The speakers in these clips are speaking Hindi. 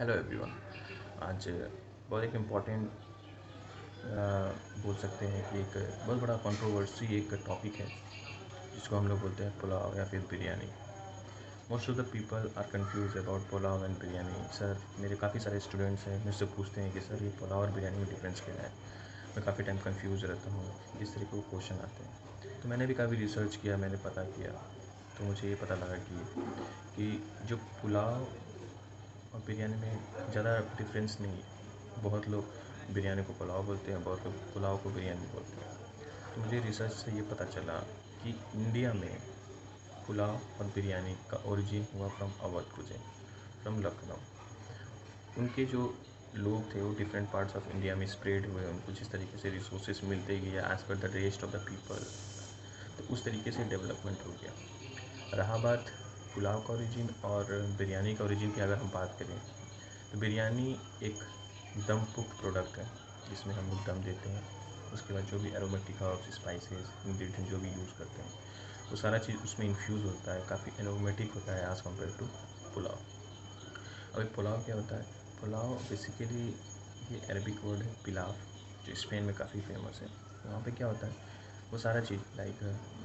Hello everyone. आज बहुत एक इम्पॉर्टेंट बोल सकते हैं कि एक बहुत बड़ा कंट्रोवर्सी एक टॉपिक है जिसको हम लोग बोलते हैं पुलाव या फिर biryani. Most of the people are confuse about pulao and biryani. Sir, मेरे काफ़ी सारे स्टूडेंट्स हैं मुझसे पूछते हैं कि सर ये पुलाव और बिरयानी में डिफरेंस क्या है। मैं काफ़ी टाइम कंफ्यूज रहता हूँ, इस तरीके के क्वेश्चन आते हैं। तो मैंने भी काफ़ी रिसर्च किया, मैंने पता किया, तो मुझे ये पता लगा कि जो पुलाव और बिरयानी में ज़्यादा डिफरेंस नहीं है। बहुत लोग बिरयानी को पुलाव बोलते हैं, बहुत लोग पुलाव को बिरयानी बोलते हैं। तो मुझे रिसर्च से ये पता चला कि इंडिया में पुलाव और बिरयानी का ओरिजिन हुआ from Awadh cuisine, from Lucknow. उनके जो लोग थे वो डिफरेंट पार्ट्स ऑफ इंडिया में स्प्रेड हुए, उनको जिस तरीके से रिसोर्सेज मिलते गए as per the rest of the people, तो उस तरीके से डेवलपमेंट हो गया। रहा बात पुलाव का ओरिजिन और बिरयानी का ओरिजिन की, अगर हम बात करें तो बिरयानी एक दम पुख्त प्रोडक्ट है जिसमें हम लोग दम देते हैं। उसके बाद जो भी एरोमेटिक हर्ब्स, स्पाइसेस, इंग्रेडिएंट जो भी यूज़ करते हैं वो सारा चीज़ उसमें इन्फ्यूज़ होता है, काफ़ी एरोमेटिक होता है एज़ कम्पेयर टू पुलाव। अब एक पुलाव क्या होता है? पुलाव बेसिकली ये अरबिक वर्ड है पिलाव, जो स्पेन में काफ़ी फेमस है। वहाँ पे क्या होता है, वो सारा चीज़ लाइक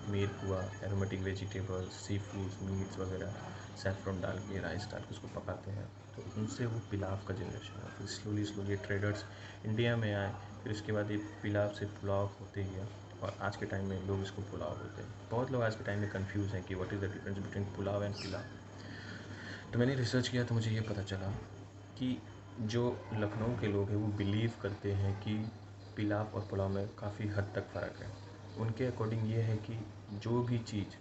मीट हुआ, aromatic vegetables, sea foods, meets वगैरह, सैफरन डाल के, राइस डाल के उसको पकाते हैं, तो उनसे वो पिलाव का जनरेशन हुआ। फिर स्लोली स्लोली ट्रेडर्स इंडिया में आए, फिर उसके बाद ये पिलाव से पुलाव होते गया, और आज के टाइम में लोग इसको पुलाव बोलते हैं। बहुत लोग आज के टाइम में कंफ्यूज हैं कि what is the difference between pulao and pilau. तो मैंने रिसर्च किया तो मुझे ये पता चला कि जो लखनऊ के लोग हैं वो बिलीव करते हैं कि पिलाव और पुलाव में काफ़ी हद तक फ़र्क है। उनके अकॉर्डिंग ये है कि जो भी चीज़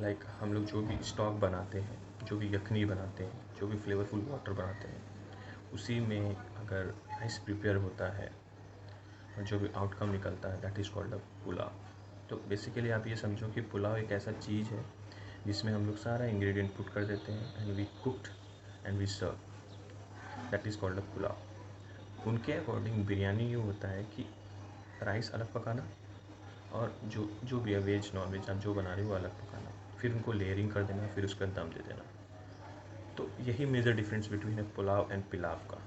लाइक हम लोग जो भी स्टॉक बनाते हैं, जो भी यखनी बनाते हैं, जो भी फ्लेवरफुल वाटर बनाते हैं, उसी में अगर राइस प्रिपेयर होता है और जो भी आउटकम निकलता है that is called a pulao. तो बेसिकली आप ये समझो कि पुलाव एक ऐसा चीज़ है जिसमें हम लोग सारा इंग्रेडिएंट पुट कर देते हैं and we cooked and we serve, that is called a pulao. उनके अकॉर्डिंग बिरयानी ये होता है कि राइस अलग पकाना, और जो जो भी है वेज नॉन वेज आप जो बना रहे हो वो अलग पकाना, फिर उनको लेयरिंग कर देना, फिर उसका दम दे देना। तो यही मेजर डिफरेंस बिटवीन है पुलाव एंड पिलाव का।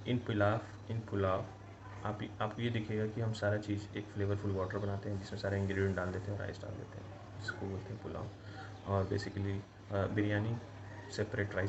इन पुलाव आप ये दिखेगा कि हम सारा चीज़ एक फ्लेवरफुल वाटर बनाते हैं जिसमें सारे इंग्रेडिएंट डाल देते हैं और राइस डाल देते हैं, इसको बोलते हैं पुलाव। और बेसिकली बिरयानी सेपरेट राइस